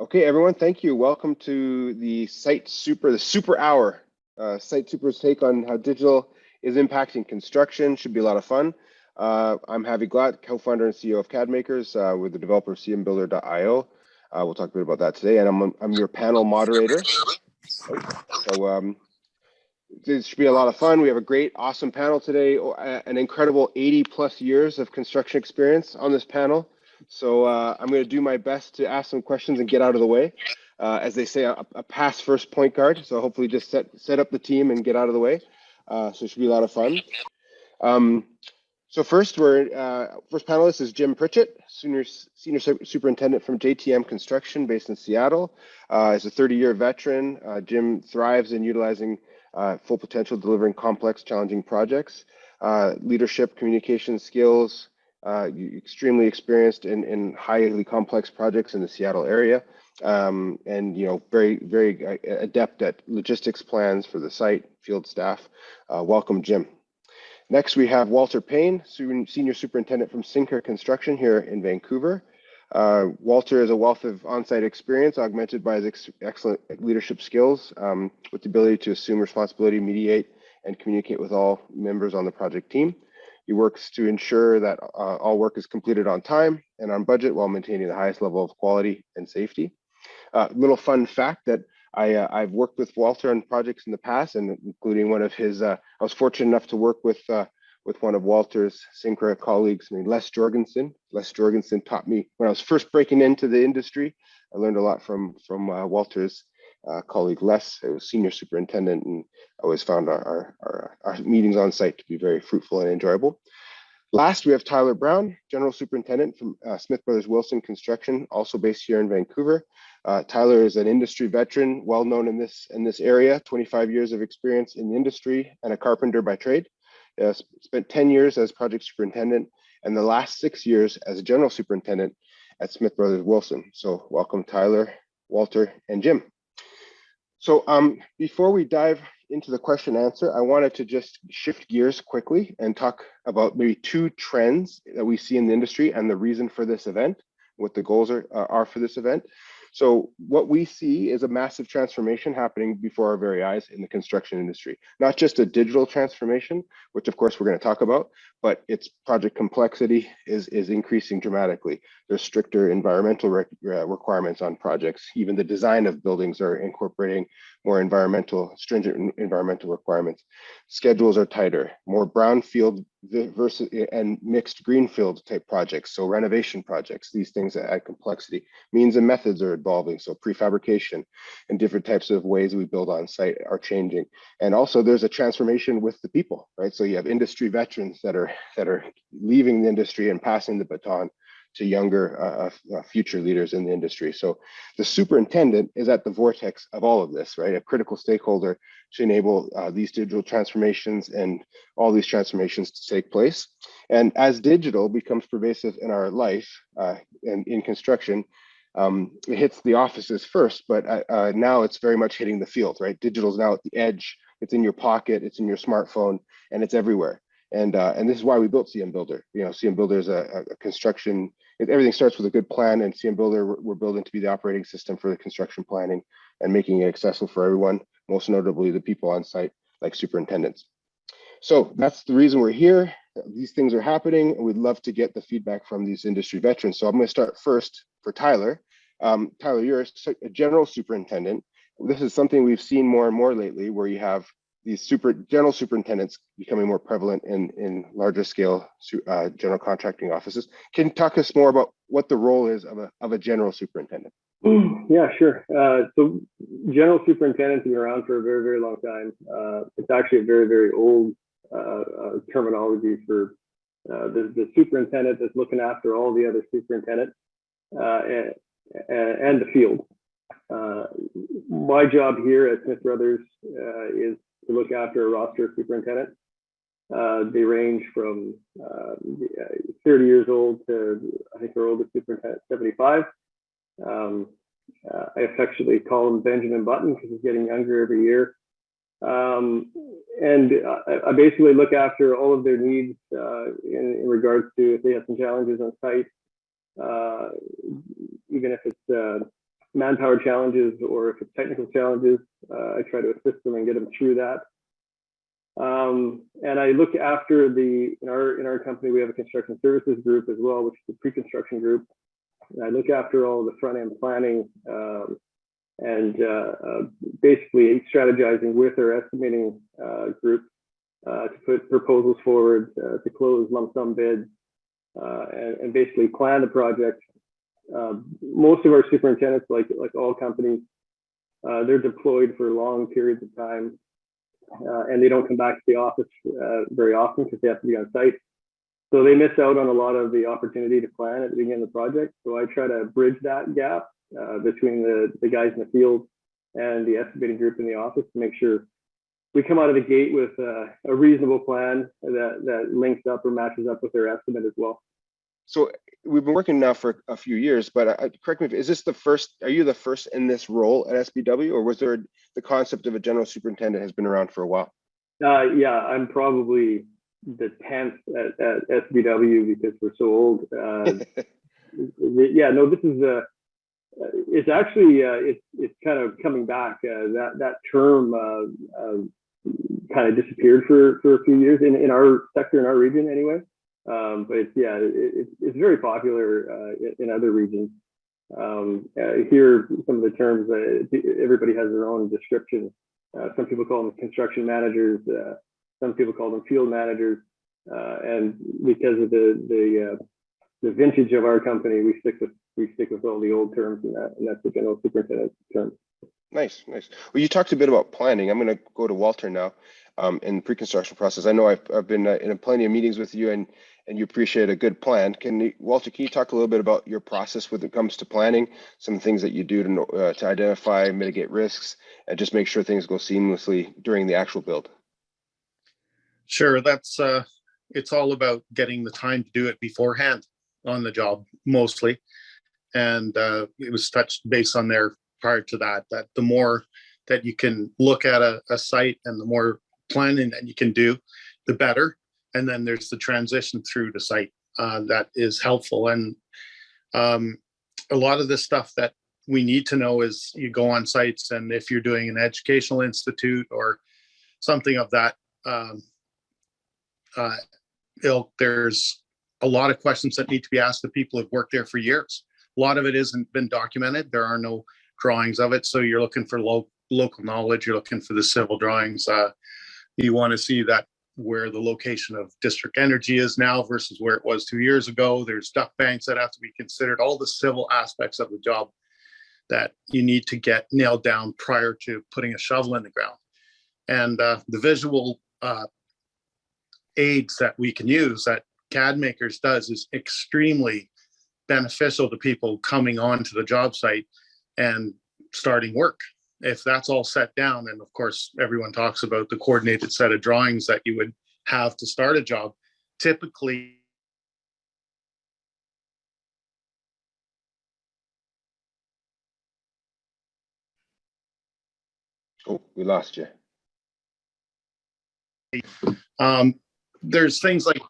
Okay, everyone, thank you. Welcome to the the Super Hour. Site Super's take on how digital is impacting construction. Should be a lot of fun. I'm Javi Glatt, co-founder and CEO of CAD Makers with the developer of cmBuilder.io. We'll talk a bit about that today, and I'm your panel moderator. So this should be a lot of fun. We have a great, awesome panel today, an incredible 80+ years of construction experience on this panel. So I'm going to do my best to ask some questions and get out of the way. As they say, a pass first point guard. So hopefully just set up the team and get out of the way. So it should be a lot of fun. So first panelist is Jim Pritchett, senior superintendent from JTM Construction based in Seattle. He's a 30-year veteran. Jim thrives in utilizing full potential, delivering complex, challenging projects, leadership, communication skills, extremely experienced in highly complex projects in the Seattle area, and very, very adept at logistics plans for the site, field staff. Welcome, Jim. Next, we have Walter Payne, Senior Superintendent from Sinker Construction here in Vancouver. Walter is a wealth of on-site experience augmented by his excellent leadership skills with the ability to assume responsibility, mediate, and communicate with all members on the project team. He works to ensure that all work is completed on time and on budget while maintaining the highest level of quality and safety. Little fun fact that I've worked with Walter on projects in the past, and including one of his, I was fortunate enough to work with one of Walter's Syncra colleagues, named Les Jorgensen. Les Jorgensen taught me when I was first breaking into the industry. I learned a lot from Walter's colleague Les, who was senior superintendent, and I always found our meetings on site to be very fruitful and enjoyable. Last, we have Tyler Brown, General Superintendent from Smith Brothers Wilson Construction, also based here in Vancouver. Tyler is an industry veteran, well known in this area, 25 years of experience in the industry and a carpenter by trade. Spent 10 years as project superintendent and the last 6 years as a general superintendent at Smith Brothers Wilson. So welcome, Tyler, Walter, and Jim. So before we dive into the question and answer, I wanted to just shift gears quickly and talk about maybe two trends that we see in the industry and the reason for this event, what the goals are for this event. So what we see is a massive transformation happening before our very eyes in the construction industry, not just a digital transformation, which of course we're going to talk about, but its project complexity is increasing dramatically. There's stricter environmental requirements on projects. Even the design of buildings are incorporating more stringent environmental requirements. Schedules are tighter, more brownfield versus and mixed greenfield type projects. So renovation projects, these things that add complexity. Means and methods are evolving. So prefabrication and different types of ways we build on site are changing. And also there's a transformation with the people, right? So you have industry veterans that are leaving the industry and passing the baton to younger future leaders in the industry. So the superintendent is at the vortex of all of this, right? A critical stakeholder to enable these digital transformations and all these transformations to take place. And as digital becomes pervasive in our life and in construction, it hits the offices first, but now it's very much hitting the field, right? Digital is now at the edge. It's in your pocket, it's in your smartphone, and it's everywhere. And this is why we built cmBuilder. cmBuilder is a construction. Everything starts with a good plan, and cmBuilder we're building to be the operating system for the construction planning and making it accessible for everyone, most notably the people on site, like superintendents. So that's the reason we're here. These things are happening, and we'd love to get the feedback from these industry veterans. So I'm going to start first for Tyler. Tyler, you're a general superintendent. This is something we've seen more and more lately, where you have these general superintendents becoming more prevalent in larger scale general contracting offices. Can you talk us more about what the role is of a general superintendent? Yeah, sure. So general superintendents have been around for a very, very long time. It's actually a very, very old terminology for the superintendent that's looking after all the other superintendents and the field. My job here at Smith Brothers is to look after a roster of superintendents. They range from 30 years old to, I think our oldest superintendent, 75. I affectionately call him Benjamin Button because he's getting younger every year. And I basically look after all of their needs in regards to if they have some challenges on site, even if it's manpower challenges or if it's technical challenges, I try to assist them and get them through that. And I look after in our company, we have a construction services group as well, which is the pre-construction group. And I look after all the front end planning and basically strategizing with our estimating group to put proposals forward, to close lump sum bids, and basically plan the project. Most of our superintendents, like all companies, they're deployed for long periods of time, and they don't come back to the office very often because they have to be on site. So they miss out on a lot of the opportunity to plan at the beginning of the project. So I try to bridge that gap between the guys in the field and the estimating group in the office to make sure we come out of the gate with a reasonable plan that links up or matches up with their estimate as well. So we've been working now for a few years, but correct me, is this the first, are you the first in this role at SBW, or was there the concept of a general superintendent has been around for a while? Yeah, I'm probably the 10th at SBW because we're so old. Yeah, no, this is it's actually it's kind of coming back. That term kind of disappeared for a few years in our sector, in our region anyway. But it's very popular in other regions. Here, some of the terms, everybody has their own description. Some people call them construction managers. Some people call them field managers. And because of the vintage of our company, we stick with all the old terms, and that's the general superintendent term. Nice. Well, you talked a bit about planning. I'm going to go to Walter now in the pre-construction process. I know I've been in plenty of meetings with you, and you appreciate a good plan. Walter, can you talk a little bit about your process when it comes to planning, some things that you do to identify, mitigate risks, and just make sure things go seamlessly during the actual build? Sure, that's it's all about getting the time to do it beforehand on the job mostly, and it was touched base on there prior to that the more that you can look at a site and the more planning that you can do, the better. And then there's the transition through the site that is helpful. And a lot of the stuff that we need to know is you go on sites, and if you're doing an educational institute or something of that ilk, there's a lot of questions that need to be asked of people who've worked there for years. A lot of it hasn't been documented. There are no drawings of it. So you're looking for local knowledge. You're looking for the civil drawings. You want to see that where the location of district energy is now versus where it was 2 years ago. There's duct banks that have to be considered, all the civil aspects of the job that you need to get nailed down prior to putting a shovel in the ground. And the visual aids that we can use that CAD Makers does is extremely beneficial to people coming onto the job site and starting work. If that's all set down, and of course, everyone talks about the coordinated set of drawings that you would have to start a job, typically. Oh, we lost you. There's things like,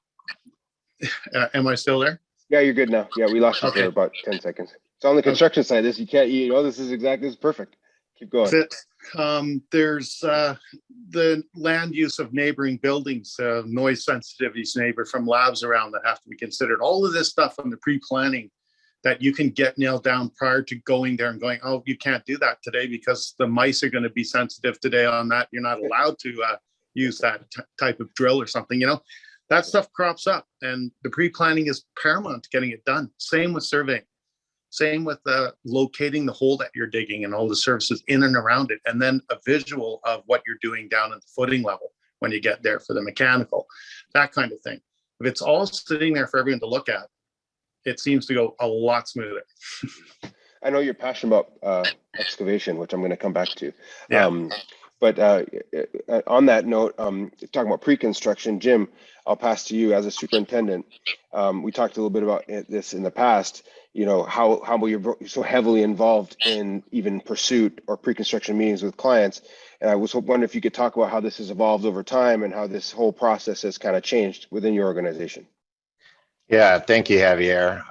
am I still there? Yeah, you're good now. Yeah, we lost you Okay. for about 10 seconds. It's on the construction side. This, you can't, this is perfect. Keep going. That's it. There's the land use of neighboring buildings, noise sensitivities, neighbor from labs around that have to be considered. All of this stuff on the pre-planning that you can get nailed down prior to going there and going, oh, you can't do that today because the mice are going to be sensitive today on that. You're not allowed to use that type of drill or something, that stuff crops up, and the pre-planning is paramount to getting it done. Same with surveying. Same with locating the hole that you're digging and all the services in and around it, and then a visual of what you're doing down at the footing level when you get there for the mechanical, that kind of thing. If it's all sitting there for everyone to look at, it seems to go a lot smoother. I know you're passionate about excavation, which I'm going to come back to. Yeah. But on that note, talking about pre-construction, Jim, I'll pass to you as a superintendent. We talked a little bit about this in the past, how you're so heavily involved in even pursuit or pre-construction meetings with clients. And I was wondering if you could talk about how this has evolved over time and how this whole process has kind of changed within your organization. Yeah, thank you, Javier.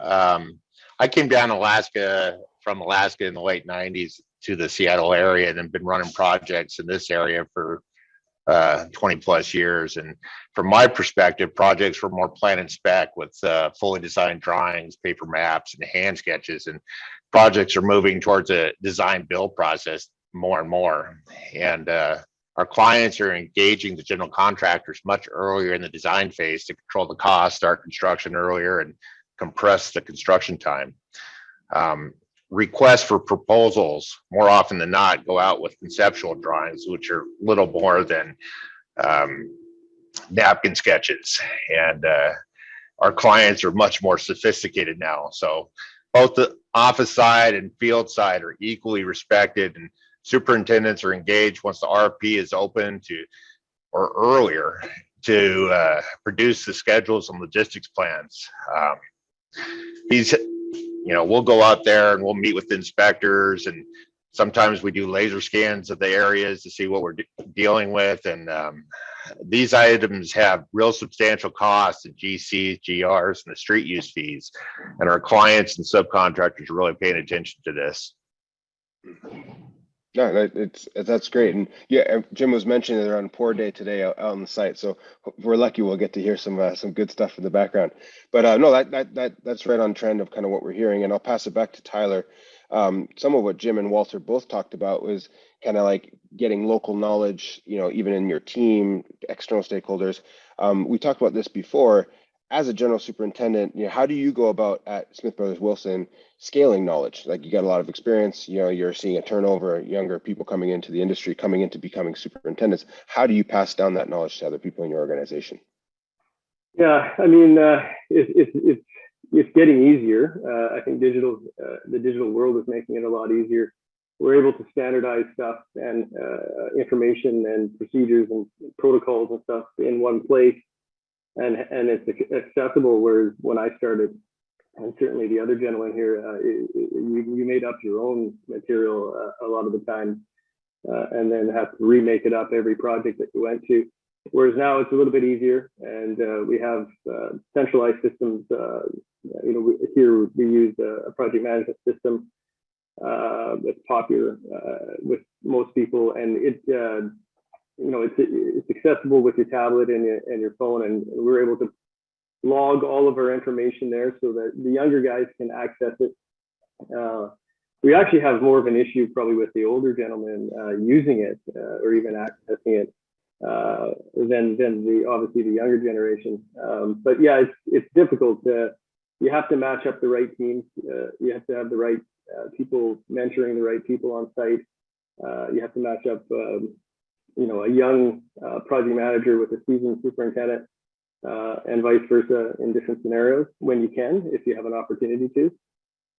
I came down to Alaska from Alaska in the late 90s to the Seattle area and then been running projects in this area for 20 plus years. And from my perspective, projects were more plan and spec with fully designed drawings, paper maps, and hand sketches. And projects are moving towards a design build process more and more. And our clients are engaging the general contractors much earlier in the design phase to control the cost, start construction earlier, and compress the construction time. Requests for proposals more often than not go out with conceptual drawings, which are little more than napkin sketches. And our clients are much more sophisticated now. So both the office side and field side are equally respected, and superintendents are engaged once the RFP is open to, or earlier, to produce the schedules and logistics plans. We'll go out there and we'll meet with inspectors, and sometimes we do laser scans of the areas to see what we're dealing with. And these items have real substantial costs in GCs, GRs, and the street use fees. And our clients and subcontractors are really paying attention to this. No, that's great. And yeah, Jim was mentioning they're on Poor Day today out on the site, so if we're lucky we'll get to hear some good stuff in the background. But no, that's right on trend of kind of what we're hearing. And I'll pass it back to Tyler. Some of what Jim and Walter both talked about was kind of like getting local knowledge, even in your team, external stakeholders. We talked about this before. As a general superintendent, how do you go about at Smith Brothers Wilson scaling knowledge? Like, you got a lot of experience, you're seeing a turnover, younger people coming into the industry, coming into becoming superintendents. How do you pass down that knowledge to other people in your organization? Yeah, I mean, it's getting easier. I think the digital world is making it a lot easier. We're able to standardize stuff and information and procedures and protocols and stuff in one place. And it's accessible, whereas when I started, and certainly the other gentleman here, you made up your own material a lot of the time, and then have to remake it up every project that you went to. Whereas now it's a little bit easier, and we have centralized systems. Here we use a project management system that's popular with most people, and it's accessible with your tablet and your phone, and we're able to log all of our information there so that the younger guys can access it. We actually have more of an issue probably with the older gentlemen using it or even accessing it than obviously the younger generation. But yeah, it's difficult. You have to match up the right teams. You have to have the right people mentoring the right people on site. You have to match up a young project manager with a seasoned superintendent, and vice versa in different scenarios when you can, if you have an opportunity to.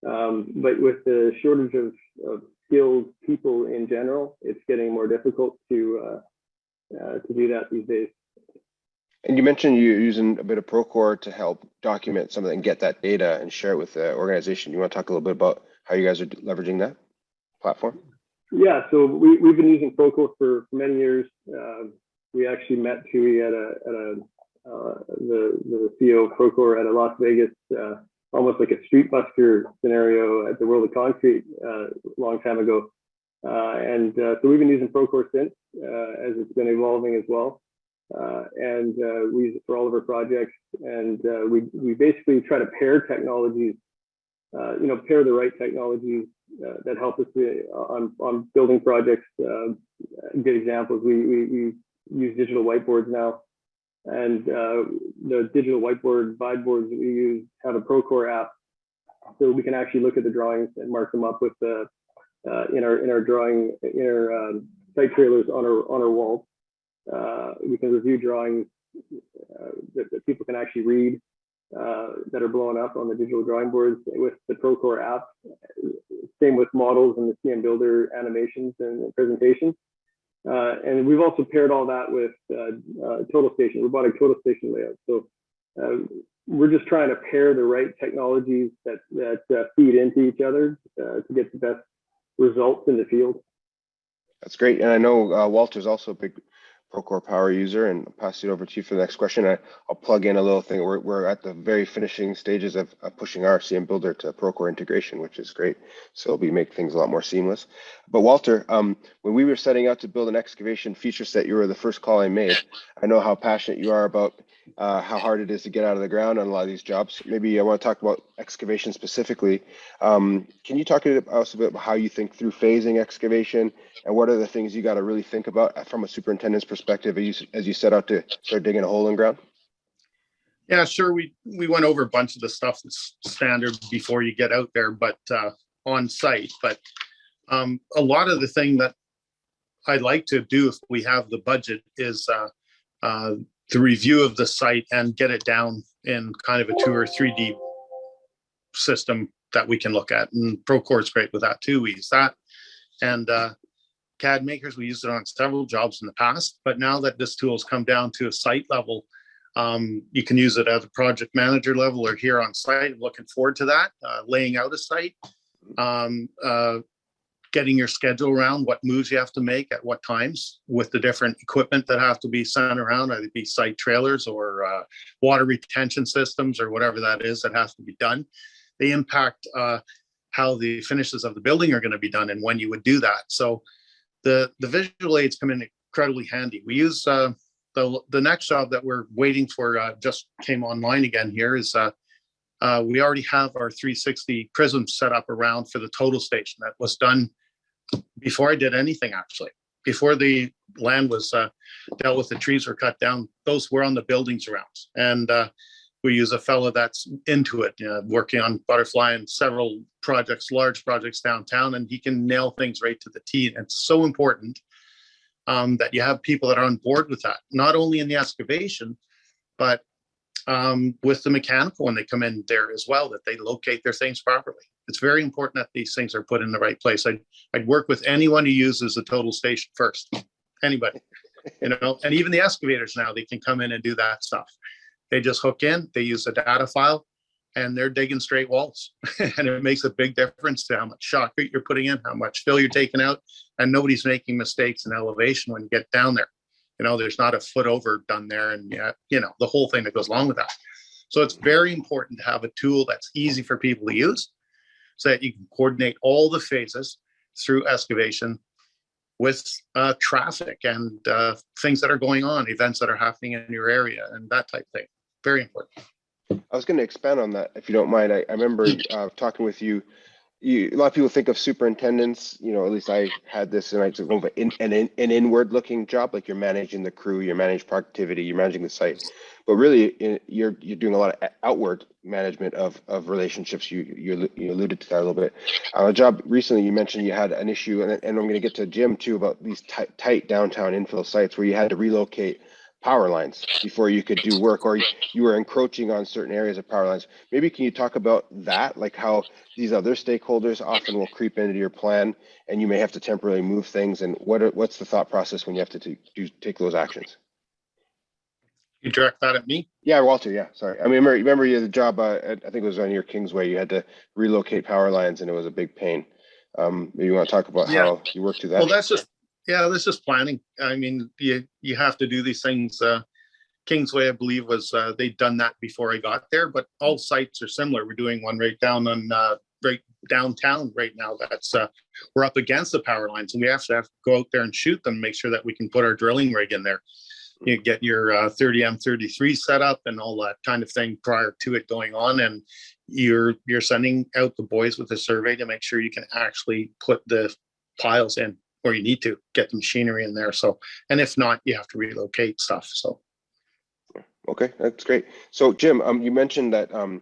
But with the shortage of skilled people in general, it's getting more difficult to do that these days. And you mentioned you're using a bit of Procore to help document some of that and get that data and share it with the organization. You want to talk a little bit about how you guys are leveraging that platform? Yeah, so we've been using Procore for many years. We actually met Tui at the CEO of Procore at a Las Vegas, almost like a street buster scenario at the World of Concrete a long time ago. So we've been using Procore since, as it's been evolving as well. We use it for all of our projects, and we basically try to pair technologies, pair the right technologies that help us on building projects. Good examples, we use digital whiteboards now, and the digital whiteboard boards that we use have a Procore app, so we can actually look at the drawings and mark them up with in our site trailers on our walls. We can review drawings that people can actually read that are blown up on the digital drawing boards with the Procore app. Same with models and the cmBuilder animations and presentations. And we've also paired all that with total station, robotic total station layout. So we're just trying to pair the right technologies that feed into each other to get the best results in the field. That's great. And I know Walter's also a big Procore power user, and I'll pass it over to you for the next question. I'll plug in a little thing. We're at the very finishing stages of pushing our cmBuilder to Procore integration, which is great. So it'll be make things a lot more seamless. But Walter, when we were setting out to build an excavation feature set, you were the first call I made. I know how passionate you are about how hard it is to get out of the ground on a lot of these jobs. Maybe I want to talk about excavation specifically. Can you talk to us about how you think through phasing excavation, and what are the things you got to really think about from a superintendent's perspective as you set out to start digging a hole in ground? Yeah, sure. We went over a bunch of the stuff that's standard before you get out there, but on site. But a lot of the thing that I'd like to do if we have the budget is the review of the site and get it down in kind of a 2 or 3D system that we can look at. And Procore is great with that too. We use that. And CAD makers, we used it on several jobs in the past, but now that this tool has come down to a site level, you can use it at a project manager level or here on site. I'm looking forward to that, laying out a site, getting your schedule around what moves you have to make at what times with the different equipment that have to be sent around, either be site trailers or water retention systems or whatever that is that has to be done. They impact how the finishes of the building are going to be done and when you would do that. So the visual aids come in incredibly handy. We use the next job that we're waiting for, just came online again here, is we already have our 360 prisms set up around for the total station. That was done before I did anything, actually. Before the land was dealt with, the trees were cut down, those were on the buildings around. And we use a fellow that's into it, working on Butterfly and several projects, large projects downtown, and he can nail things right to the T. And it's so important that you have people that are on board with that, not only in the excavation, but with the mechanical when they come in there as well, that they locate their things properly. It's very important that these things are put in the right place. I'd work with anyone who uses the total station first, anybody, and even the excavators now, they can come in and do that stuff. They just hook in, they use a data file, and they're digging straight walls. And it makes a big difference to how much shotcrete you're putting in, how much fill you're taking out, and nobody's making mistakes in elevation when you get down there. There's not a foot over done there, and the whole thing that goes along with that. So it's very important to have a tool that's easy for people to use so that you can coordinate all the phases through excavation with traffic and things that are going on, events that are happening in your area and that type of thing. Very important. I was going to expand on that, if you don't mind. I remember talking with you. A lot of people think of superintendents, at least I had this, and it's an inward-looking job, like you're managing the crew, you're managing productivity, you're managing the site. But really, you're doing a lot of outward management of relationships. You alluded to that a little bit. On a job recently, you mentioned you had an issue, and I'm going to get to Jim too, about these tight downtown infill sites where you had to relocate power lines before you could do work, or you were encroaching on certain areas of power lines. Maybe can you talk about that, like how these other stakeholders often will creep into your plan and you may have to temporarily move things, and what's the thought process when you have to take those actions? You direct that at me? Yeah, Walter, yeah, sorry. I mean, remember you had a job, I think it was on your Kingsway, you had to relocate power lines and it was a big pain. Maybe you want to talk about how you work through that? Well, that's just planning. I mean, you have to do these things. Kingsway, I believe, was they'd done that before I got there, but all sites are similar. We're doing one right downtown right now. That's we're up against the power lines, and we have to go out there and shoot them, make sure that we can put our drilling rig in there. You get your 30M33 set up and all that kind of thing prior to it going on, and you're sending out the boys with a survey to make sure you can actually put the piles in where you need to get the machinery in there. So, and if not, you have to relocate stuff. So, okay, that's great. So, Jim, you mentioned that a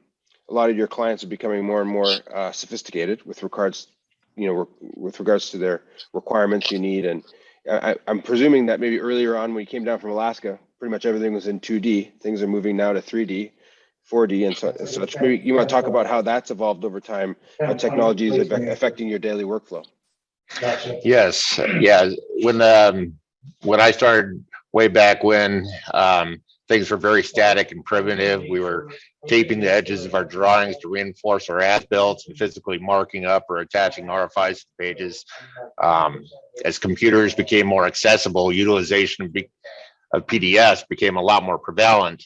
lot of your clients are becoming more and more sophisticated with regards, with regards to their requirements you need, and I'm presuming that maybe earlier on when you came down from Alaska, pretty much everything was in 2D. Things are moving now to 3D, 4D, and such. Maybe you want to talk about how that's evolved over time, how technology is affecting your daily workflow. Yes, yeah. When I started way back when, things were very static and primitive. We were taping the edges of our drawings to reinforce our as-built and physically marking up or attaching RFIs to pages. As computers became more accessible, utilization of PDFs became a lot more prevalent,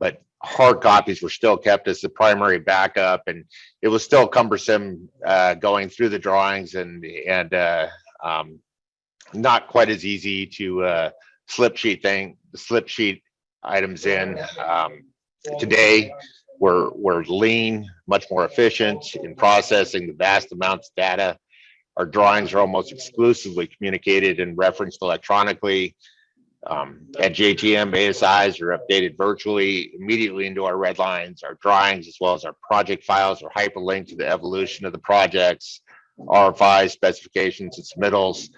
but hard copies were still kept as the primary backup, and it was still cumbersome going through the drawings and not quite as easy to slip sheet items in. Today, we're lean, much more efficient in processing the vast amounts of data. Our drawings are almost exclusively communicated and referenced electronically. At JTM, ASIs are updated virtually immediately into our red lines. Our drawings, as well as our project files, are hyperlinked to the evolution of the projects, RFIs, specifications, and submittals.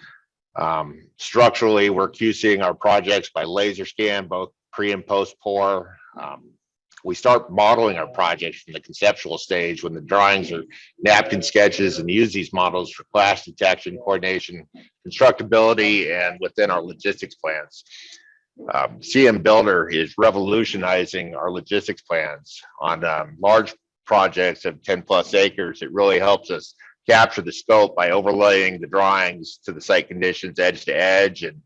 Structurally, we're QCing our projects by laser scan, both pre and post pour. We start modeling our projects from the conceptual stage when the drawings are napkin sketches, and use these models for clash detection, coordination, constructability, and within our logistics plans. cmBuilder is revolutionizing our logistics plans on large projects of 10 plus acres. It really helps us capture the scope by overlaying the drawings to the site conditions edge to edge. And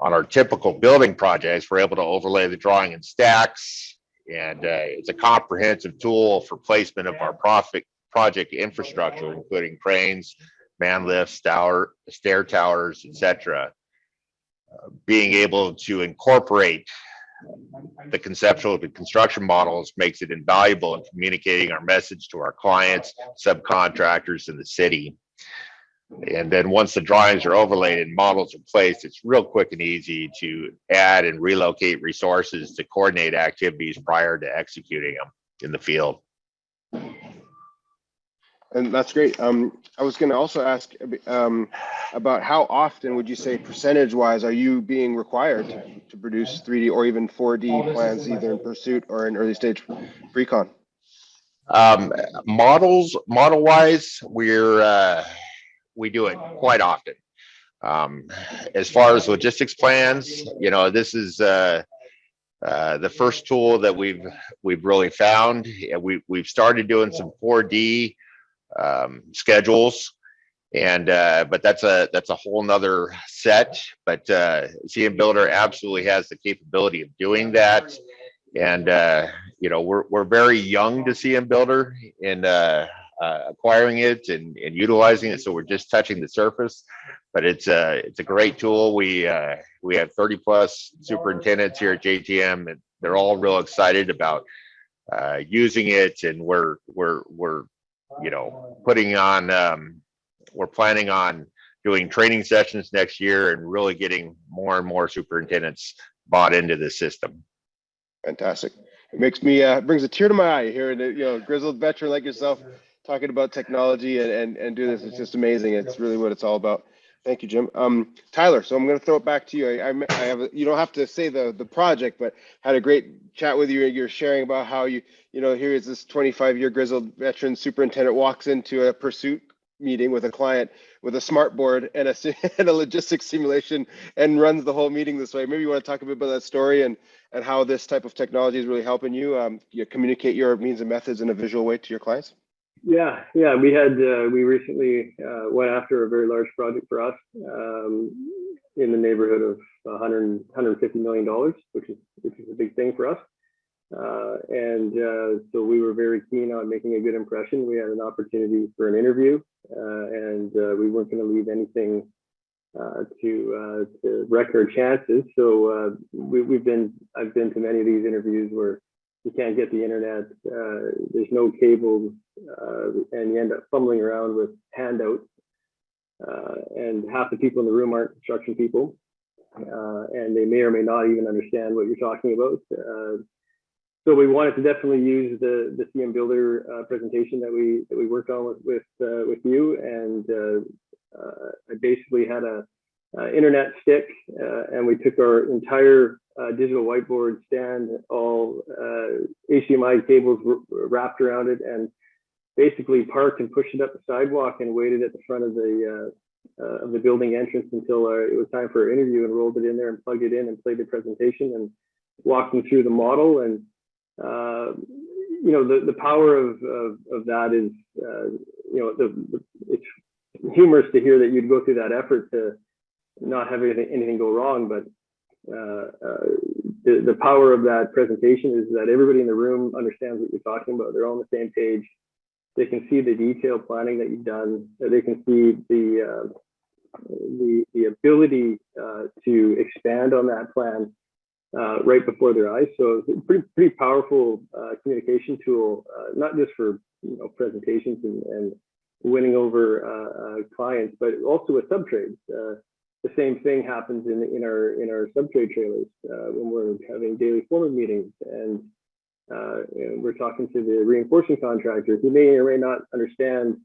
on our typical building projects, we're able to overlay the drawing in stacks, and it's a comprehensive tool for placement of our project infrastructure, including cranes, man lifts, stair towers, etc. Being able to incorporate the conceptual to construction models makes it invaluable in communicating our message to our clients, subcontractors, in the city. And then once the drawings are overlaid and models are placed, it's real quick and easy to add and relocate resources to coordinate activities prior to executing them in the field. And that's great. I was going to also ask about how often would you say percentage-wise are you being required to produce 3D or even 4D plans, either in pursuit or in early stage pre-con? Model-wise, we do it quite often. As far as logistics plans, this is the first tool that we've really found. We've started doing some 4D schedules, and but that's a whole nother set. But cmBuilder absolutely has the capability of doing that, and we're very young to cmBuilder in acquiring it and utilizing it, so we're just touching the surface. But it's a great tool. We have 30 plus superintendents here at JTM, and they're all real excited about using it, and we're planning on doing training sessions next year and really getting more and more superintendents bought into the system. Fantastic. It makes me brings a tear to my eye hearing a grizzled veteran like yourself talking about technology and do this. It's just amazing. It's really what it's all about. Thank you, Jim. Tyler, so I'm going to throw it back to you. I have you don't have to say the project, but had a great chat with you. You're sharing about how here is this 25-year grizzled veteran superintendent walks into a pursuit meeting with a client with a Smartboard and a logistics simulation and runs the whole meeting this way. Maybe you want to talk a bit about that story and how this type of technology is really helping you communicate your means and methods in a visual way to your clients. Yeah. We recently went after a very large project for us in the neighborhood of $150 million, which is a big thing for us. So we were very keen on making a good impression. We had an opportunity for an interview, and we weren't going to leave anything to wreck our chances. So I've been to many of these interviews where you can't get the internet, there's no cables, and you end up fumbling around with handouts. And half the people in the room aren't construction people, and they may or may not even understand what you're talking about. So we wanted to definitely use the cmBuilder presentation that we worked on with you, and I basically had a internet stick, and we took our entire digital whiteboard stand, all HDMI cables wrapped around it, and basically parked and pushed it up the sidewalk and waited at the front of the building entrance until it was time for our interview, and rolled it in there and plugged it in and played the presentation. And walk them through the model. And you know, the power of that is, you know, it's humorous to hear that you'd go through that effort to not have anything go wrong, but the power of that presentation is that everybody in the room understands what you're talking about. They're all on the same page. They can see the detailed planning that you've done. They can see the ability to expand on that plan right before their eyes. So it's a pretty powerful communication tool, not just for, you know, presentations and winning over clients, but also with subtrades. The same thing happens in our subtrade trailers when we're having daily foreman meetings, and we're talking to the reinforcing contractor who may or may not understand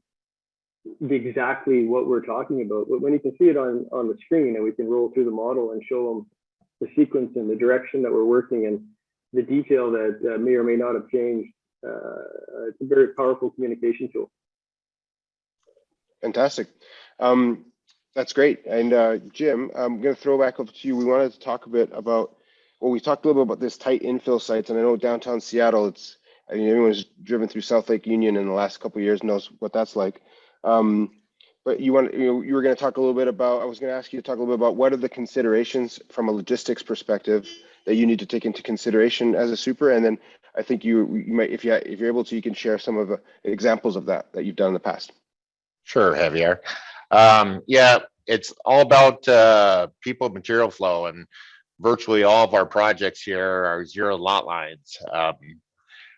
exactly what we're talking about, but when you can see it on the screen and we can roll through the model and show them the sequence and the direction that we're working and the detail that may or may not have changed, it's a very powerful communication tool. Fantastic. That's great. And Jim, I'm going to throw back over to you. We wanted to talk a bit about, well, we talked a little bit about this tight infill sites, and I know downtown Seattle, I mean, everyone's driven through South Lake Union in the last couple of years knows what that's like. But you were going to talk a little bit about, I was going to ask you to talk a little bit about what are the considerations from a logistics perspective that you need to take into consideration as a super, and then I think you might, if you're able to, you can share some of the examples of that you've done in the past. Sure, Javier. Yeah, it's all about people material flow, and virtually all of our projects here are zero lot lines.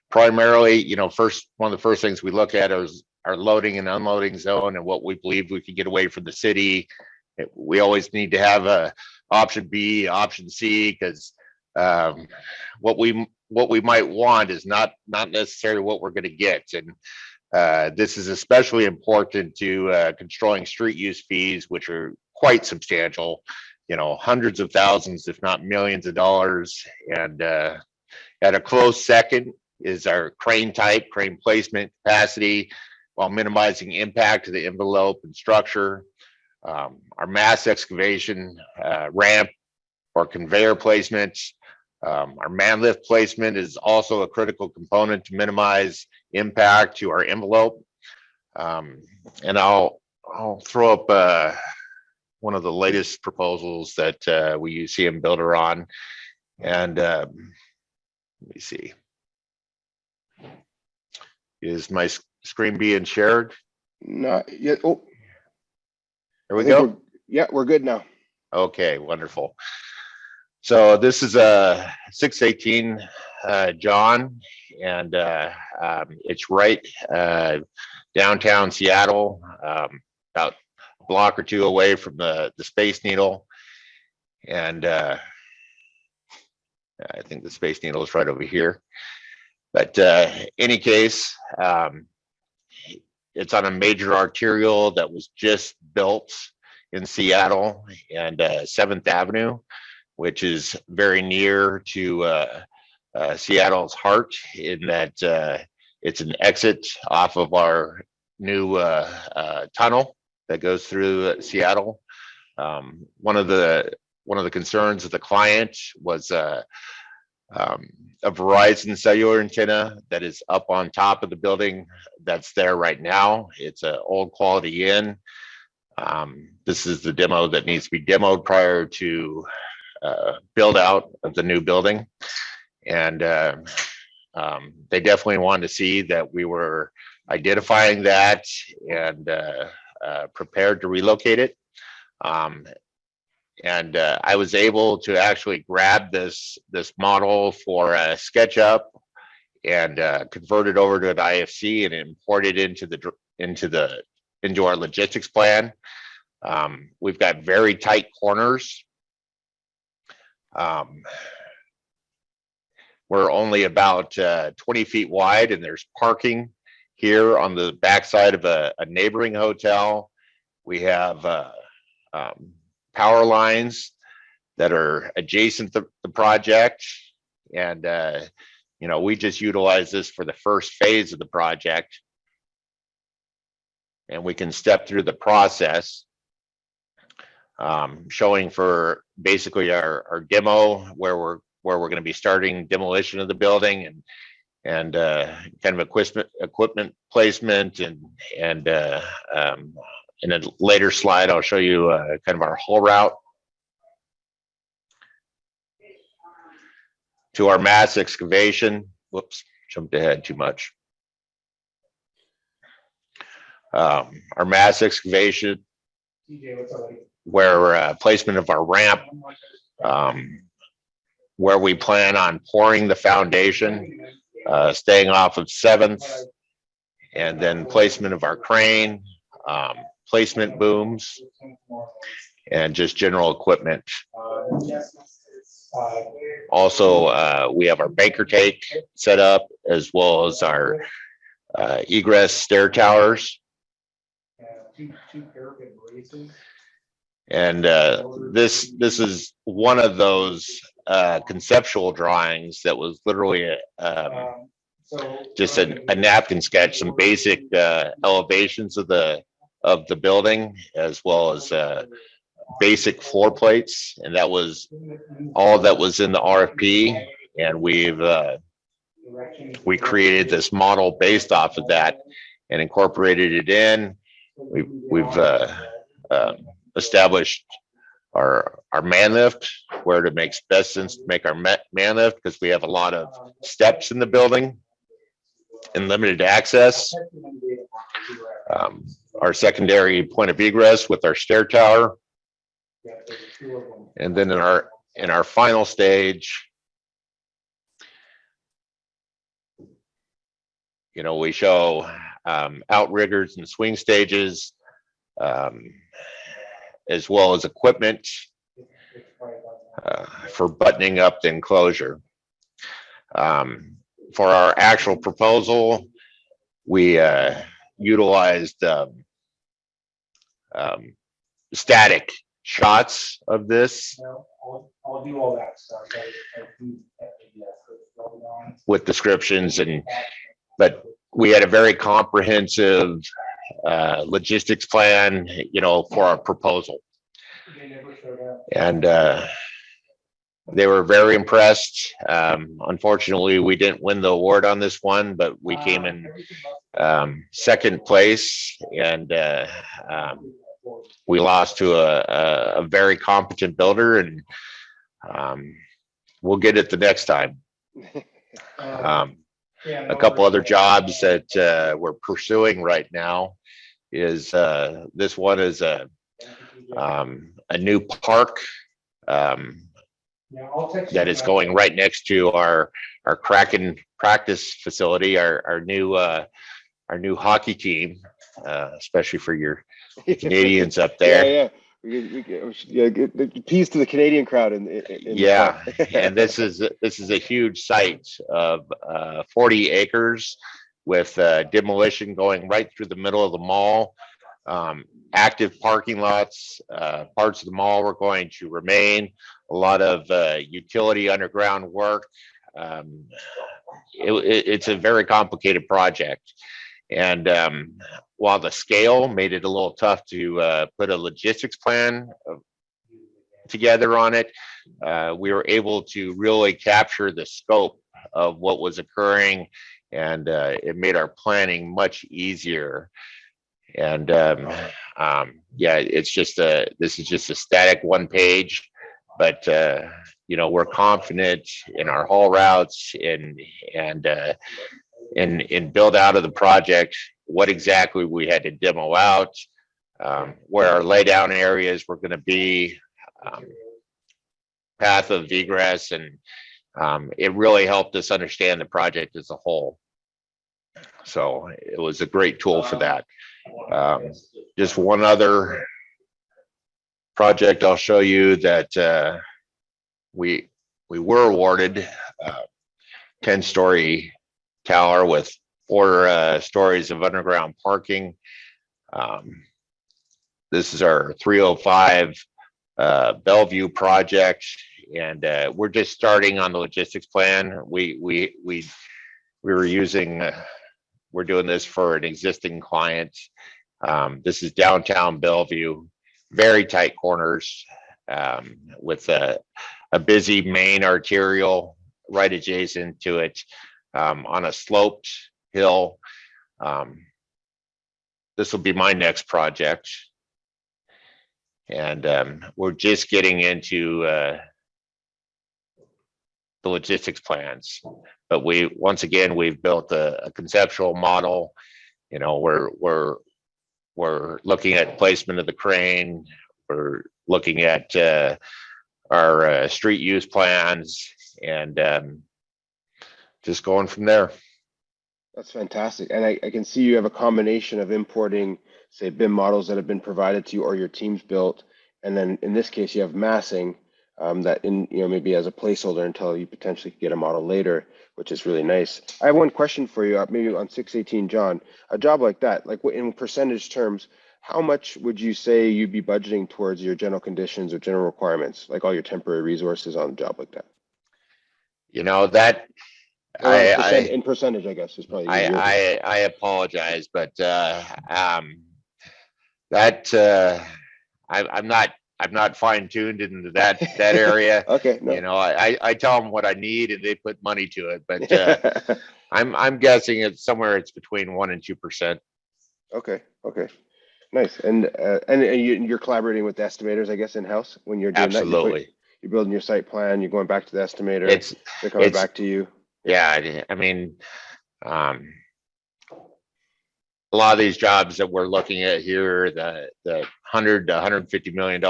Primarily, you know, one of the first things we look at is our loading and unloading zone and what we believe we can get away from the city. We always need to have a option B, option C, because what we might want is not necessarily what we're going to get. And this is especially important to controlling street use fees, which are quite substantial, you know, hundreds of thousands, if not millions of dollars. And at a close second is our crane type, crane placement capacity, while minimizing impact to the envelope and structure. Our mass excavation ramp or conveyor placements. Our man lift placement is also a critical component to minimize impact to our envelope. And I'll throw up one of the latest proposals that we use cmBuilder on. And let me see. Is my screen being shared? Not yet. Oh, there we go. We're good now. Okay, wonderful. So this is a 618 John, and it's right downtown Seattle, about a block or two away from the Space Needle. And I think the Space Needle is right over here. But any case, it's on a major arterial that was just built in Seattle and 7th Avenue, which is very near to Seattle's heart, in that it's an exit off of our new tunnel that goes through Seattle. One of the concerns of the client was a Verizon cellular antenna that is up on top of the building that's there right now. It's an old quality in. This is the demo that needs to be demoed prior to build out of the new building. And they definitely wanted to see that we were identifying that and prepared to relocate it. And I was able to actually grab this model for a SketchUp and convert it over to an IFC and import it into our logistics plan. We've got very tight corners. We're only about 20 feet wide, and there's parking here on the backside of a neighboring hotel. We have power lines that are adjacent to the project, and you know, we just utilize this for the first phase of the project, and we can step through the process, showing for basically our demo where we're where we're going to be starting demolition of the building, and kind of equipment placement, and in a later slide I'll show you kind of our haul route to our mass excavation. Whoops, jumped ahead too much. Our mass excavation, where placement of our ramp, where we plan on pouring the foundation, staying off of 7th, and then placement of our crane, placement booms, and just general equipment. Also, we have our banker take set up, as well as our egress stair towers. And this is one of those conceptual drawings that was literally just a napkin sketch, some basic elevations of the building, as well as basic floor plates, and that was all that was in the RFP. And we created this model based off of that and incorporated it in. We've established our man lift, where it makes best sense to make our man lift, because we have a lot of steps in the building and limited access. Our secondary point of egress with our stair tower, and then in our final stage, we show outriggers and swing stages, as well as equipment for buttoning up the enclosure. For our actual proposal, we utilized static shots of this I'll do all that stuff. with descriptions, but we had a very comprehensive logistics plan, for our proposal. And they were very impressed. Unfortunately, we didn't win the award on this one, but we came in second place, and we lost to a very competent builder, and we'll get it the next time. A couple other jobs that we're pursuing right now is this one is a new park that is going right next to our Kraken practice facility, our new hockey team, especially for your Canadians up there. Yeah. Get peace to the Canadian crowd. Yeah, and this is a huge site of 40 acres with demolition going right through the middle of the mall. Active parking lots, parts of the mall were going to remain. A lot of utility underground work. It's a very complicated project. And while the scale made it a little tough to put a logistics plan together on it, we were able to really capture the scope of what was occurring, and it made our planning much easier. And yeah, this is just a static one page, but we're confident in our haul routes and build out of the project what exactly we had to demo out, where our laydown areas were going to be, path of egress, and it really helped us understand the project as a whole. So it was a great tool for that. Just one other project I'll show you that we were awarded 10-story tower with 4 stories of underground parking. This is our 305 Bellevue project, and we're just starting on the logistics plan. We were using we're doing this for an existing client. This is downtown Bellevue, very tight corners, with a busy main arterial right adjacent to it, on a sloped hill. This will be my next project. And we're just getting into the logistics plans, but once again we've built a conceptual model. You know, we're looking at placement of the crane. We're looking at our street use plans, and just going from there. That's fantastic. And I can see you have a combination of importing, say, BIM models that have been provided to you or your team's built. And then in this case, you have massing that maybe as a placeholder until you potentially get a model later, which is really nice. I have one question for you, maybe on 618, John. A job like that, like in percentage terms, how much would you say you'd be budgeting towards your general conditions or general requirements, like all your temporary resources on a job like that? You know, that in percentage, I guess is probably easier. I apologize, but I'm not fine tuned into that area. Okay. No. You know, I tell them what I need and they put money to it, but I'm guessing it's between 1% and 2%. Okay. Nice. And you're collaborating with the estimators, I guess, in house when you're doing Absolutely. that. You're building your site plan. You're going back to the estimator. They're coming back to you. Yeah, I mean, a lot of these jobs that we're looking at here, the $100 to $150 million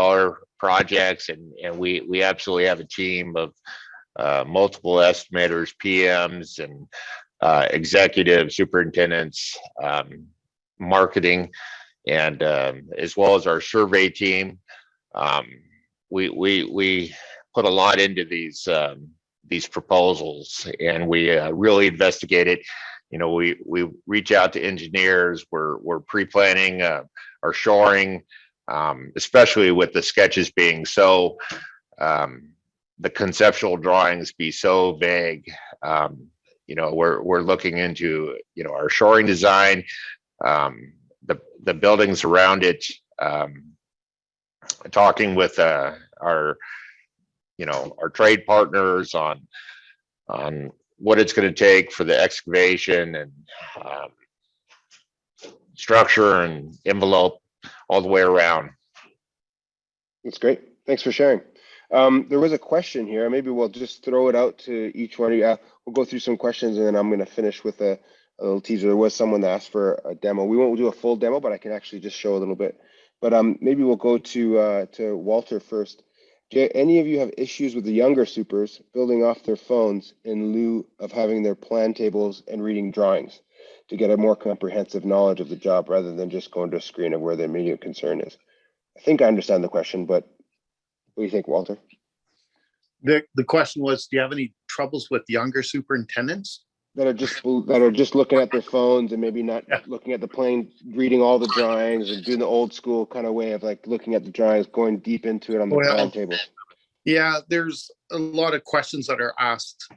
projects, and we absolutely have a team of multiple estimators, PMs, and executive superintendents, marketing, and as well as our survey team. We put a lot into these proposals, and we really investigate it. You know, we reach out to engineers. We're pre-planning our shoring, especially with the sketches being so, the conceptual drawings be so vague. You know, we're looking into, you know, our shoring design, the buildings around it, talking with our trade partners on what it's going to take for the excavation and structure and envelope all the way around. That's great. Thanks for sharing. There was a question here. Maybe we'll just throw it out to each one of you. We'll go through some questions and then I'm going to finish with a little teaser. There was someone that asked for a demo. We won't do a full demo, but I can actually just show a little bit. But maybe we'll go to Walter first. Do any of you have issues with the younger supers building off their phones in lieu of having their plan tables and reading drawings to get a more comprehensive knowledge of the job rather than just going to a screen of where the immediate concern is? I think I understand the question, but what do you think, Walter? The question was, do you have any troubles with younger superintendents? That are just looking at their phones and maybe not looking at the plane, reading all the drawings and doing the old school kind of way of like looking at the drawings, going deep into it on the plan tables. Yeah, there's a lot of questions that are asked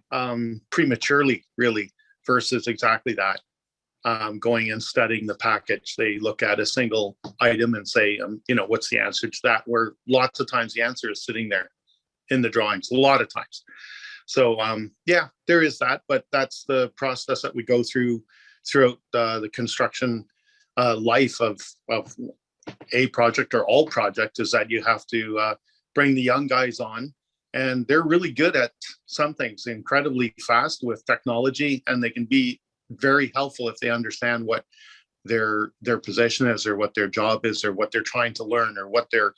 prematurely, really, versus exactly that. Going and studying the package, they look at a single item and say, you know, what's the answer to that? Where lots of times the answer is sitting there in the drawings, a lot of times. So yeah, there is that, but that's the process that we go through throughout the construction life of a project or all projects, is that you have to bring the young guys on, and they're really good at some things, incredibly fast with technology, and they can be very helpful if they understand what their position is, or what their job is, or what they're trying to learn, or what their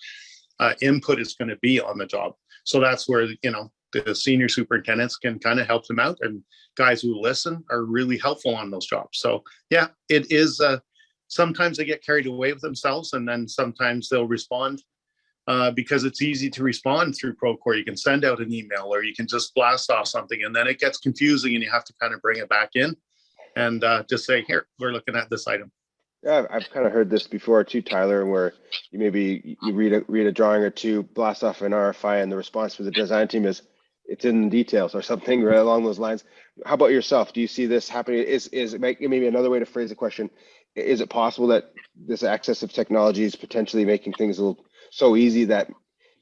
input is going to be on the job. So that's where, you know, the senior superintendents can kind of help them out, and guys who listen are really helpful on those jobs. So yeah, it is, sometimes they get carried away with themselves, and then sometimes they'll respond because it's easy to respond through Procore. You can send out an email, or you can just blast off something, and then it gets confusing and you have to kind of bring it back in and just say, here, we're looking at this item. Yeah, I've kind of heard this before too, Tyler, where you read a drawing or two, blast off an RFI, and the response from the design team is, it's in the details or something right along those lines. How about yourself? Do you see this happening? Is it maybe another way to phrase the question? Is it possible that this access of technology is potentially making things a little so easy that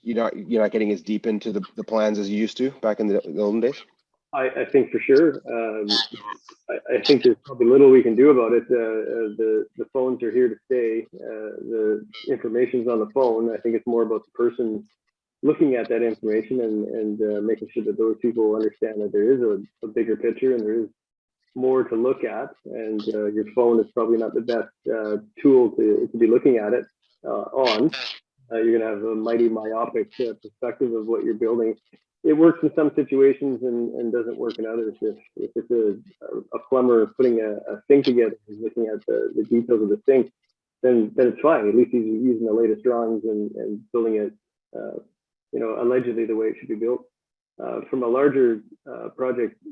you're not getting as deep into the plans as you used to back in the olden days? I think for sure. I think there's probably little we can do about it. The phones are here to stay. The information's on the phone. I think it's more about the person looking at that information and making sure that those people understand that there is a bigger picture and there is more to look at. And your phone is probably not the best tool to be looking at it on. You're going to have a mighty myopic perspective of what you're building. It works in some situations and doesn't work in others. If it's a plumber putting a sink together, he's looking at the details of the sink, then it's fine. At least he's using the latest drawings and building it, allegedly the way it should be built. From a larger project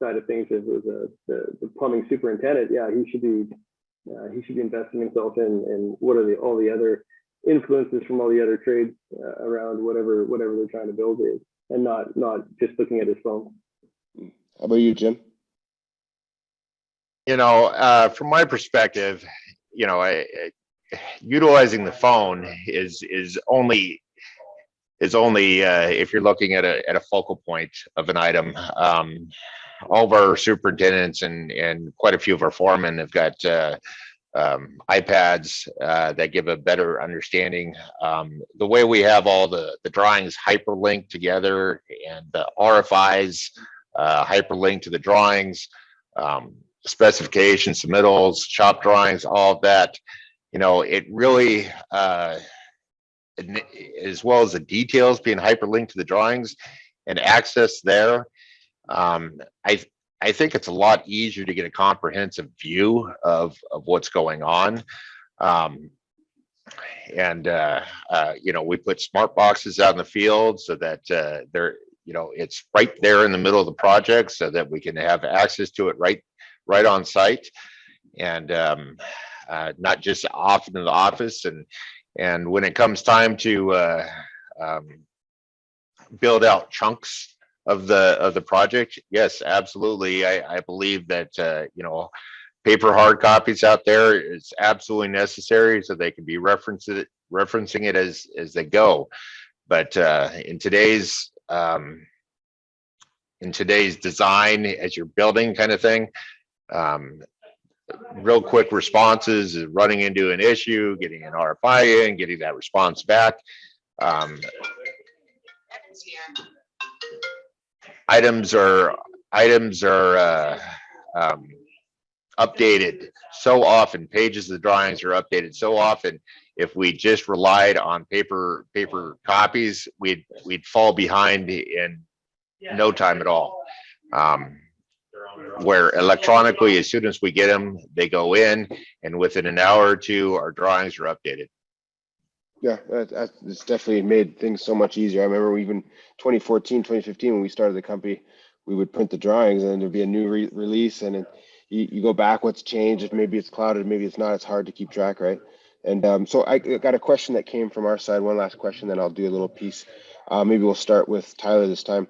side of things, it was the plumbing superintendent. Yeah, he should be investing himself in what are all the other influences from all the other trades around whatever they're trying to build is, and not just looking at his phone. How about you, Jim? From my perspective, utilizing the phone is only if you're looking at a focal point of an item. All of our superintendents and quite a few of our foremen have got iPads that give a better understanding. The way we have all the drawings hyperlinked together and the RFIs hyperlinked to the drawings, specifications, submittals, shop drawings, all of that, it really, as well as the details being hyperlinked to the drawings and access there, I think it's a lot easier to get a comprehensive view of what's going on. We put smart boxes out in the field so that it's right there in the middle of the project so that we can have access to it right on site, and not just off into the office. And when it comes time to build out chunks of the project, yes, absolutely. I believe that paper hard copies out there is absolutely necessary so they can be referencing it as they go. But in today's design, as you're building kind of thing, real quick responses, running into an issue, getting an RFI in, getting that response back. Items are updated so often. Pages of the drawings are updated so often. If we just relied on paper copies, we'd fall behind in no time at all. Where electronically, as soon as we get them, they go in, and within an hour or two, our drawings are updated. Yeah, it's definitely made things so much easier. I remember even 2014, 2015, when we started the company, we would print the drawings and there'd be a new release, and you go back, what's changed, maybe it's clouded, maybe it's not, it's hard to keep track, right? And so I got a question that came from our side, one last question, then I'll do a little piece. Maybe we'll start with Tyler this time.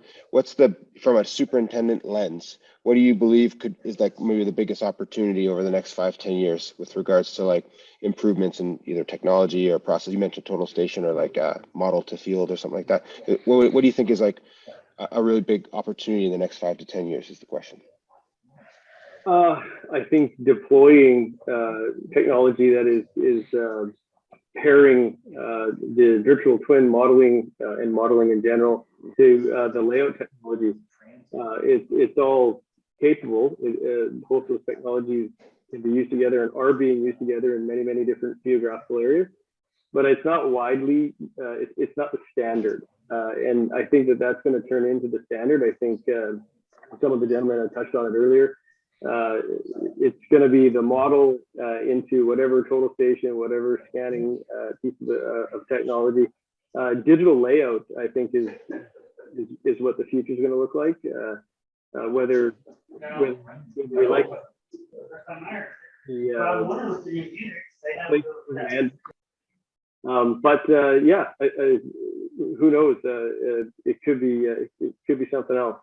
From a superintendent lens, what do you believe is like maybe the biggest opportunity over the next 5-10 years with regards to like improvements in either technology or process? You mentioned total station or like model to field or something like that. What do you think is like a really big opportunity in the next 5 to 10 years is the question? I think deploying technology that is pairing the virtual twin modeling and modeling in general to the layout technology. It's all capable. Both those technologies can be used together and are being used together in many, many different geographical areas, but it's not widely, it's not the standard. And I think that's going to turn into the standard. I think some of the gentlemen had touched on it earlier. It's going to be the model into whatever total station, whatever scanning piece of technology. Digital layout, I think, is what the future is going to look like. Whether we like who knows? It could be something else.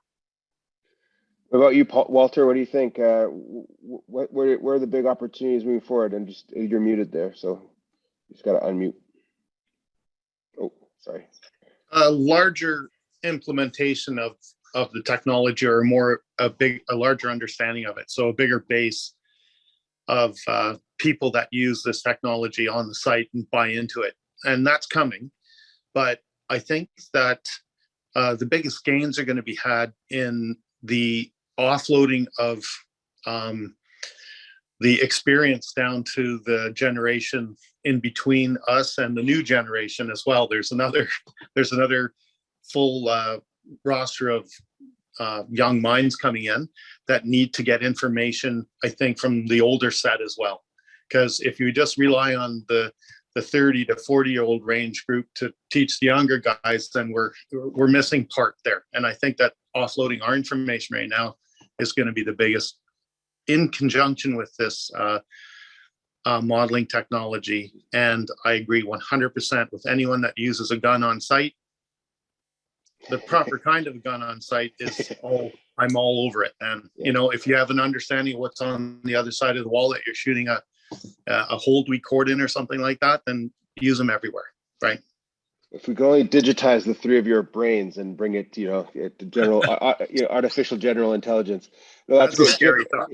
What about you, Walter? What do you think? Where are the big opportunities moving forward? And you're muted there, so you just got to unmute. Oh, sorry. A larger implementation of the technology, or a larger understanding of it. So a bigger base of people that use this technology on the site and buy into it. And that's coming. But I think that the biggest gains are going to be had in the offloading of the experience down to the generation in between us and the new generation as well. There's another full roster of young minds coming in that need to get information, I think, from the older set as well. Because if you just rely on the 30 to 40-year-old range group to teach the younger guys, then we're missing part there. And I think that offloading our information right now is going to be the biggest, in conjunction with this modeling technology. And I agree 100% with anyone that uses a gun on site. The proper kind of gun on site is I'm all over it. And you know, if you have an understanding of what's on the other side of the wall that you're shooting a hold we cord in or something like that, then use them everywhere, right? If we could only digitize the three of your brains and bring it, you know, to general, artificial general intelligence. No, that's a great. scary thought.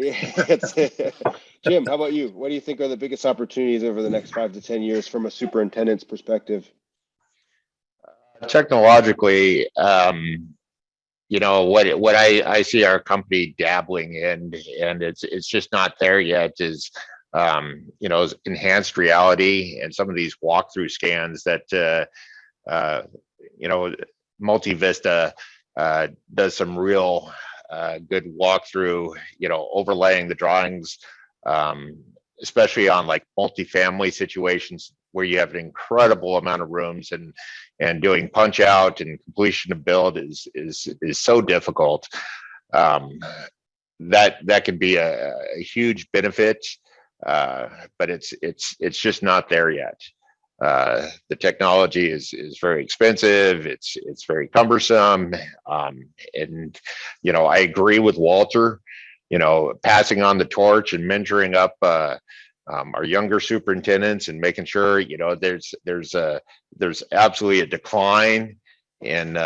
Jim, how about you? What do you think are the biggest opportunities over the next 5 to 10 years from a superintendent's perspective? Technologically, you know, what I see our company dabbling in, and it's just not there yet, is you know, enhanced reality and some of these walkthrough scans that you know, Multivista does some real good walkthrough, you know, overlaying the drawings, especially on like multifamily situations where you have an incredible amount of rooms, and doing punch out and completion of build is so difficult. That can be a huge benefit, but it's just not there yet. The technology is very expensive. It's very cumbersome. And, you know, I agree with Walter, you know, passing on the torch and mentoring up our younger superintendents and making sure, you know, there's absolutely a decline in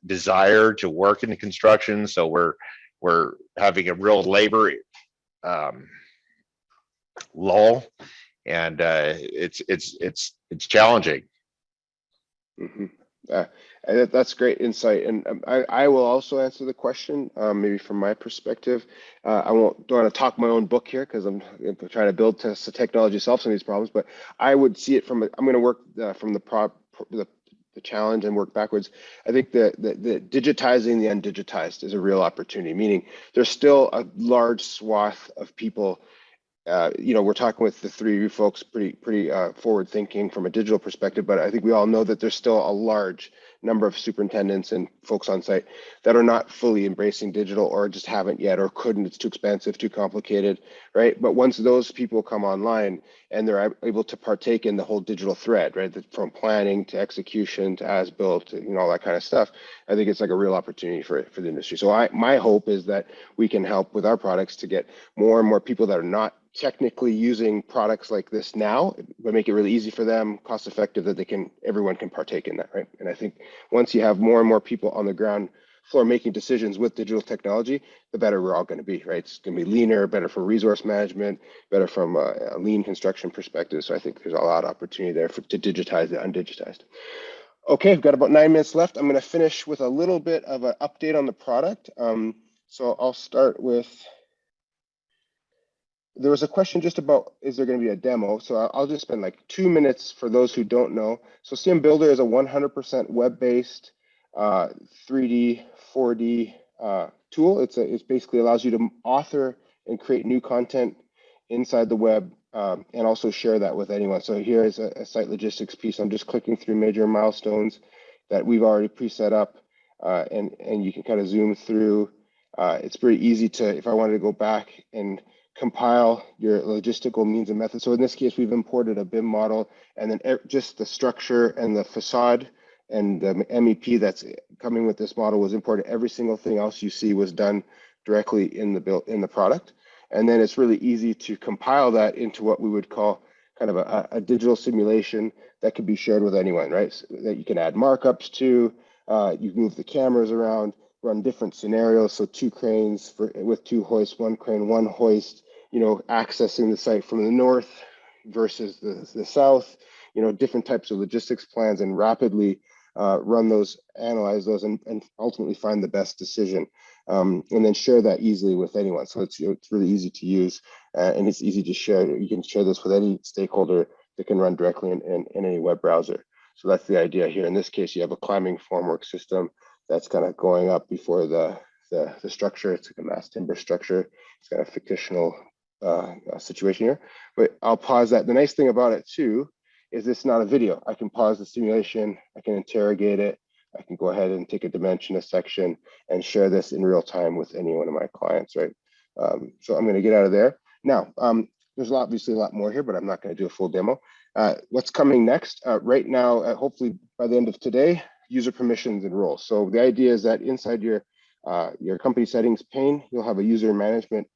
desire to work in the construction. So we're having a real labor lull, and it's challenging. Mm-hmm. That's great insight, and I will also answer the question, maybe from my perspective. I don't want to talk my own book here because I'm trying to build technology solve some of these problems, but I would see it from I'm going to work from the challenge and work backwards. I think the digitizing the undigitized is a real opportunity, meaning there's still a large swath of people. You know, we're talking with the three of you folks pretty forward thinking from a digital perspective, but I think we all know that there's still a large number of superintendents and folks on site that are not fully embracing digital, or just haven't yet, or couldn't. It's too expensive, too complicated, right? But once those people come online and they're able to partake in the whole digital thread, right, from planning to execution to as built to, you know, all that kind of stuff, I think it's like a real opportunity for the industry. So my hope is that we can help with our products to get more and more people that are not technically using products like this now, but make it really easy for them, cost effective, that everyone can partake in that, right? And I think once you have more and more people on the ground floor making decisions with digital technology, the better we're all going to be, right? It's going to be leaner, better for resource management, better from a lean construction perspective. So I think there's a lot of opportunity there to digitize the undigitized. Okay, we've got about 9 minutes left. I'm going to finish with a little bit of an update on the product. So I'll start with, there was a question just about, is there going to be a demo? So I'll just spend like 2 minutes for those who don't know. So cmBuilder is a 100% web-based 3D, 4D tool. It basically allows you to author and create new content inside the web, and also share that with anyone. So here is a site logistics piece. I'm just clicking through major milestones that we've already preset up, and you can kind of zoom through. It's pretty easy to, if I wanted to go back and compile your logistical means and methods. So in this case, we've imported a BIM model, and then just the structure and the facade and the MEP that's coming with this model was imported. Every single thing else you see was done directly in the product. And then it's really easy to compile that into what we would call kind of a digital simulation that could be shared with anyone, right? So that you can add markups to, you move the cameras around, run different scenarios. So 2 cranes with 2 hoists, 1 crane, 1 hoist, you know, accessing the site from the north versus the south, you know, different types of logistics plans, and rapidly run those, analyze those, and ultimately find the best decision, and then share that easily with anyone. So it's, you know, it's really easy to use, and it's easy to share. You can share this with any stakeholder that can run directly in any web browser. So that's the idea here. In this case, you have a climbing formwork system that's kind of going up before the structure. It's like a mass timber structure. It's got a fictional situation here, but I'll pause that. The nice thing about it too is it's not a video. I can pause the simulation, I can interrogate it, I can go ahead and take a dimension, a section, and share this in real time with any one of my clients, right? So I'm gonna get out of there. Now, there's obviously a lot more here, but I'm not gonna do a full demo. What's coming next? Right now, hopefully by the end of today, user permissions and roles. So the idea is that inside your company settings pane, you'll have a user management,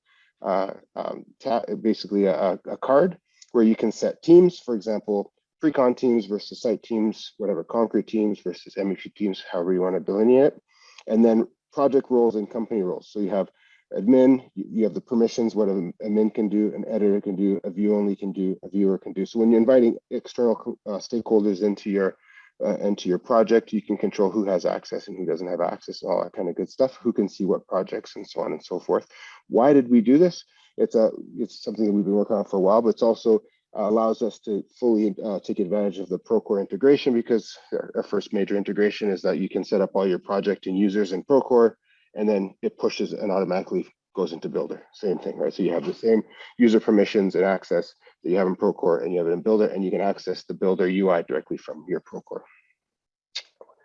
basically a card where you can set teams, for example, pre-con teams versus site teams, whatever, concrete teams versus MEP teams, however you want to delineate it. And then project roles and company roles. So you have admin, you have the permissions, what an admin can do, an editor can do, a view only can do, a viewer can do. So when you're inviting external stakeholders into your project, you can control who has access and who doesn't have access, and all that kind of good stuff, who can see what projects and so on and so forth. Why did we do this? It's something that we've been working on for a while, but it's also allows us to fully take advantage of the Procore integration, because our first major integration is that you can set up all your project and users in Procore, and then it pushes and automatically goes into Builder. Same thing, right? So you have the same user permissions and access that you have in Procore, and you have it in Builder, and you can access the Builder UI directly from your Procore.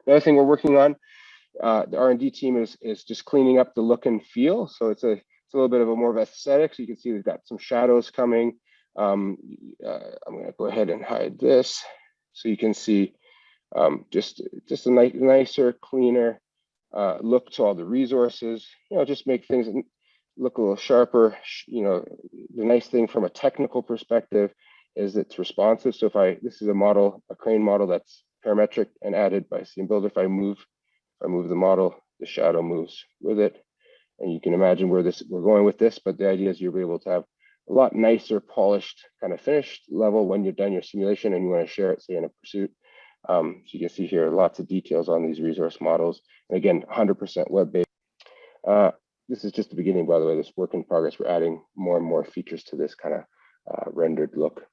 Another thing we're working on, the R&D team is just cleaning up the look and feel. So it's a little bit of a more of aesthetic. So you can see we've got some shadows coming. I'm going to go ahead and hide this so you can see just a nicer, cleaner look to all the resources. You know, just make things look a little sharper. You know, the nice thing from a technical perspective is it's responsive. So this is a crane model that's parametric and added by cmBuilder. If I move the model, the shadow moves with it, and you can imagine where we're going with this. But the idea is you'll be able to have a lot nicer, polished, kind of finished level when you're done your simulation and you want to share it, say in a pursuit. So you can see here lots of details on these resource models. And again, 100% web-based. This is just the beginning, by the way. This work in progress. We're adding more and more features to this kind of rendered look.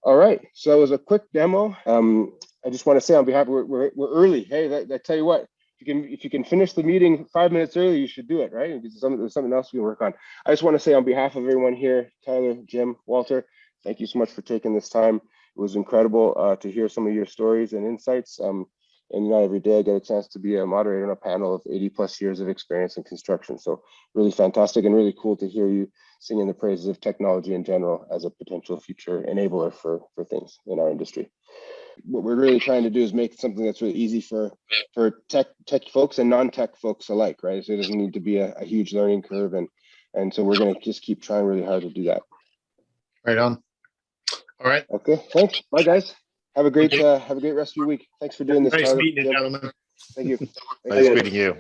All right, so that was a quick demo. I just want to say on behalf, we're early. Hey, I tell you what, if you can finish the meeting 5 minutes early, you should do it, right? Because there's something else we can work on. I just want to say on behalf of everyone here, Tyler, Jim, Walter, thank you so much for taking this time. It was incredible to hear some of your stories and insights. And not every day I get a chance to be a moderator on a panel of 80+ years of experience in construction. So really fantastic and really cool to hear you singing the praises of technology in general as a potential future enabler for things in our industry. What we're really trying to do is make something that's really easy for tech folks and non-tech folks alike, right? So it doesn't need to be a huge learning curve, and so we're going to just keep trying really hard to do that. Right on. All right. Okay, thanks. Bye, guys. Have a great rest of your week. Thanks for doing this, Nice Tyler. meeting you, gentlemen. Thank you. Nice meeting you.